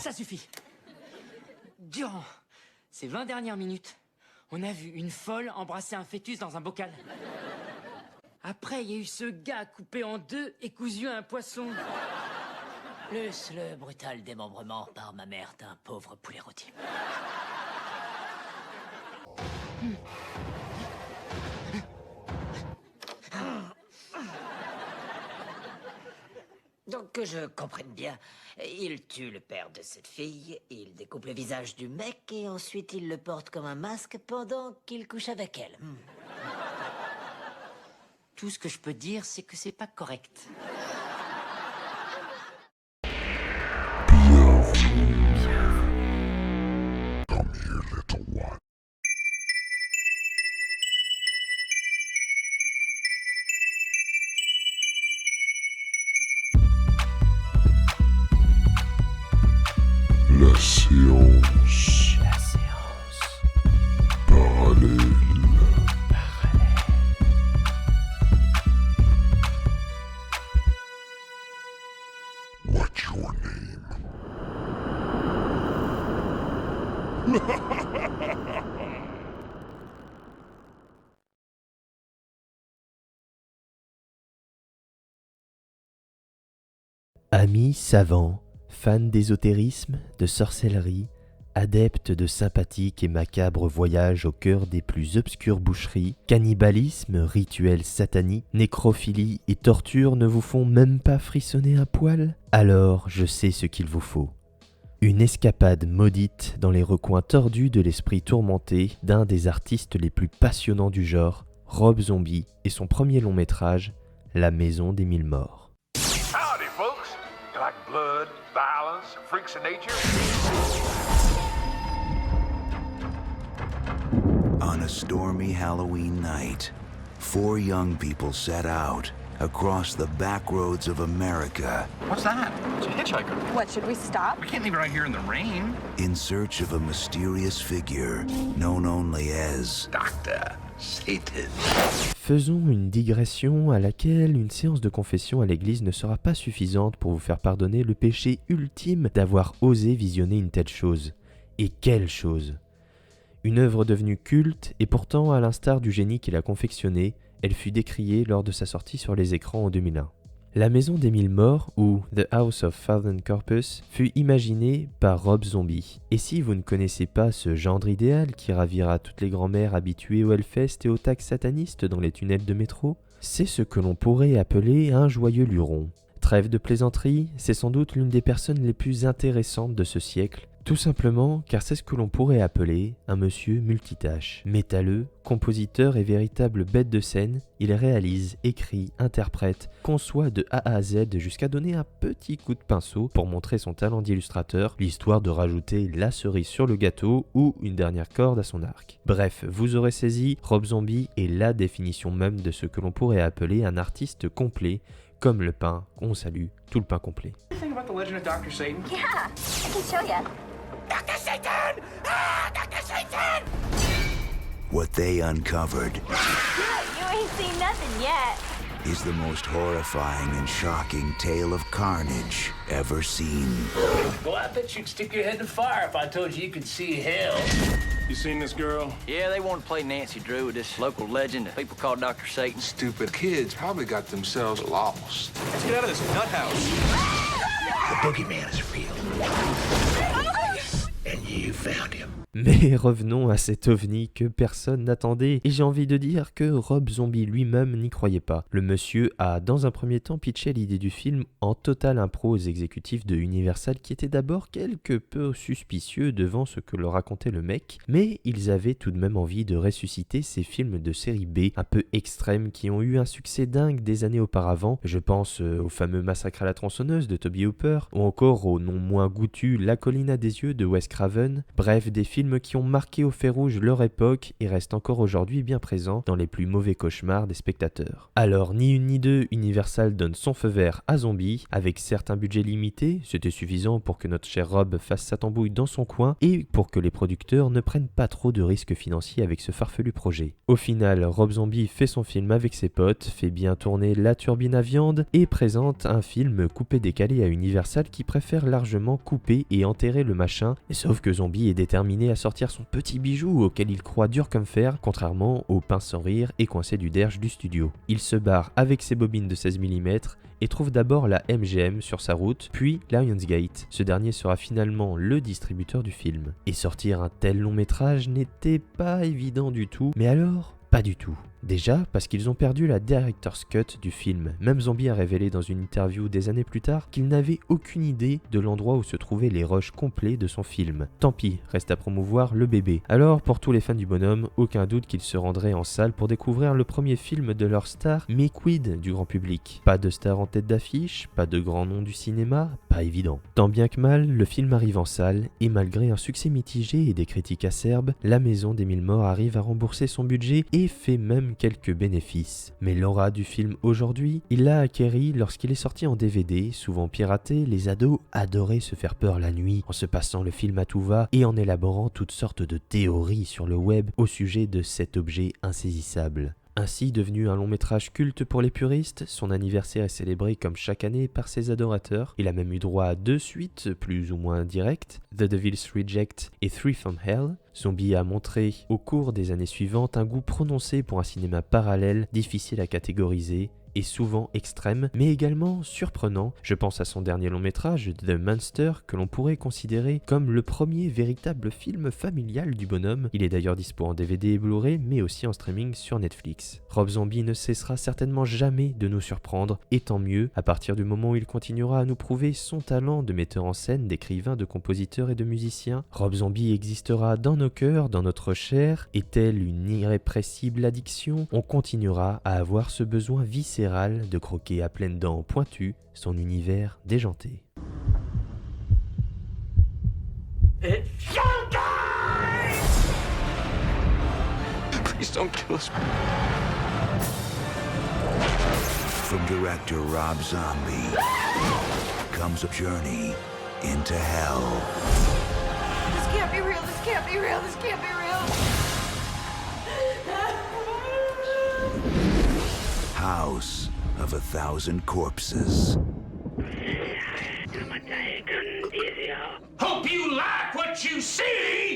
Ça suffit. Durant ces 20 dernières minutes, on a vu une folle embrasser un fœtus dans un bocal. Après, il y a eu ce gars coupé en deux et cousu à un poisson. Plus le brutal démembrement par ma mère d'un pauvre poulet rôti. Donc que je comprenne bien, il tue le père de cette fille, il découpe le visage du mec et ensuite il le porte comme un masque pendant qu'il couche avec elle. Tout ce que je peux dire, c'est que c'est pas correct. La séance. Parallèle. What's your name? Amis savants, fans d'ésotérisme, de sorcellerie, adeptes de sympathiques et macabres voyages au cœur des plus obscures boucheries, cannibalisme, rituels sataniques, nécrophilie et torture ne vous font même pas frissonner un poil? Alors je sais ce qu'il vous faut. Une escapade maudite dans les recoins tordus de l'esprit tourmenté d'un des artistes les plus passionnants du genre, Rob Zombie, et son premier long métrage, La Maison des Mille Morts. Howdy, folks. You like blood, violence, freaks of nature? On a stormy Halloween night, 4 young people set out across the back roads of America What's that? It's a hitchhiker. What, should we stop? We can't leave her out here in the rain. in search of a mysterious figure known only as Dr. Satan. Faisons une digression à laquelle une séance de confession à l'église ne sera pas suffisante pour vous faire pardonner le péché ultime d'avoir osé visionner une telle chose. Et quelle chose! Une œuvre devenue culte, et pourtant, à l'instar du génie qui l'a confectionnée, elle fut décriée lors de sa sortie sur les écrans en 2001. La Maison des Mille Morts, ou The House of Fallen Corpus, fut imaginée par Rob Zombie. Et si vous ne connaissez pas ce gendre idéal qui ravira toutes les grand-mères habituées au Hellfest et aux tags satanistes dans les tunnels de métro, c'est ce que l'on pourrait appeler un joyeux luron. Trêve de plaisanterie, c'est sans doute l'une des personnes les plus intéressantes de ce siècle, tout simplement car c'est ce que l'on pourrait appeler un monsieur multitâche. Métalleux, compositeur et véritable bête de scène, il réalise, écrit, interprète, conçoit de A à Z jusqu'à donner un petit coup de pinceau pour montrer son talent d'illustrateur, l'histoire de rajouter la cerise sur le gâteau ou une dernière corde à son arc. Bref, vous aurez saisi, Rob Zombie est la définition même de ce que l'on pourrait appeler un artiste complet, comme le pain, on salue tout le pain complet. You think about the legend of Dr. Satan? Yeah, I can show you. Dr. Satan! Ah, Dr. Satan! what they uncovered You ain't seen nothing yet. is the most horrifying and shocking tale of carnage ever seen. Boy, I bet you'd stick your head in the fire if I told you could see hell. You seen this girl? Yeah, they want to play Nancy Drew with this local legend that people call Dr. Satan. Stupid kids probably got themselves lost. Let's get out of this nut house. The boogeyman is real. And you found him. Mais revenons à cet ovni que personne n'attendait, et j'ai envie de dire que Rob Zombie lui-même n'y croyait pas. Le monsieur a dans un premier temps pitché l'idée du film en totale impro aux exécutifs de Universal qui étaient d'abord quelque peu suspicieux devant ce que leur racontait le mec, mais ils avaient tout de même envie de ressusciter ces films de série B un peu extrêmes qui ont eu un succès dingue des années auparavant. Je pense au fameux Massacre à la tronçonneuse de Toby Hooper, ou encore au non moins goûtu La colline à des yeux de Wes Craven, bref des films films qui ont marqué au fer rouge leur époque et restent encore aujourd'hui bien présents dans les plus mauvais cauchemars des spectateurs. Alors, ni une ni deux, Universal donne son feu vert à Zombie, avec certes un budget limité, c'était suffisant pour que notre cher Rob fasse sa tambouille dans son coin et pour que les producteurs ne prennent pas trop de risques financiers avec ce farfelu projet. Au final, Rob Zombie fait son film avec ses potes, fait bien tourner la turbine à viande et présente un film coupé-décalé à Universal qui préfère largement couper et enterrer le machin, sauf que Zombie est déterminé à sortir son petit bijou auquel il croit dur comme fer, contrairement au pince sans rire et coincé du derge du studio. Il se barre avec ses bobines de 16 mm et trouve d'abord la MGM sur sa route, puis Lionsgate. Ce dernier sera finalement le distributeur du film. Et sortir un tel long métrage n'était pas évident du tout, mais alors, pas du tout. Déjà parce qu'ils ont perdu la director's cut du film. Même Zombie a révélé dans une interview des années plus tard qu'il n'avait aucune idée de l'endroit où se trouvaient les rushs complets de son film. Tant pis, reste à promouvoir le bébé. Alors pour tous les fans du bonhomme, aucun doute qu'ils se rendraient en salle pour découvrir le premier film de leur star, mais quid du grand public? Pas de star en tête d'affiche, pas de grand nom du cinéma, pas évident. Tant bien que mal, le film arrive en salle et malgré un succès mitigé et des critiques acerbes, la maison des 1000 morts arrive à rembourser son budget et fait même quelques bénéfices. Mais l'aura du film aujourd'hui, il l'a acquéri lorsqu'il est sorti en DVD, souvent piraté. Les ados adoraient se faire peur la nuit en se passant le film à tout va et en élaborant toutes sortes de théories sur le web au sujet de cet objet insaisissable. Ainsi devenu un long métrage culte pour les puristes, son anniversaire est célébré comme chaque année par ses adorateurs. Il a même eu droit à 2 suites, plus ou moins directes, The Devil's Reject et Three from Hell. Zombie a montré au cours des années suivantes un goût prononcé pour un cinéma parallèle, difficile à catégoriser et souvent extrême, mais également surprenant. Je pense à son dernier long métrage, The Monster, que l'on pourrait considérer comme le premier véritable film familial du bonhomme. Il est d'ailleurs dispo en DVD et Blu-ray, mais aussi en streaming sur Netflix. Rob Zombie ne cessera certainement jamais de nous surprendre, et tant mieux, à partir du moment où il continuera à nous prouver son talent de metteur en scène, d'écrivain, de compositeur et de musicien. Rob Zombie existera dans nos cœurs, dans notre chair, et telle une irrépressible addiction, on continuera à avoir ce besoin viscéral de croquer à pleines dents pointues son univers déjanté. Please don't kill us. From director Rob Zombie comes a journey into hell. This can't be real. This can't be real. This can't be real. House of a Thousand Corpses. Hope you like what you see!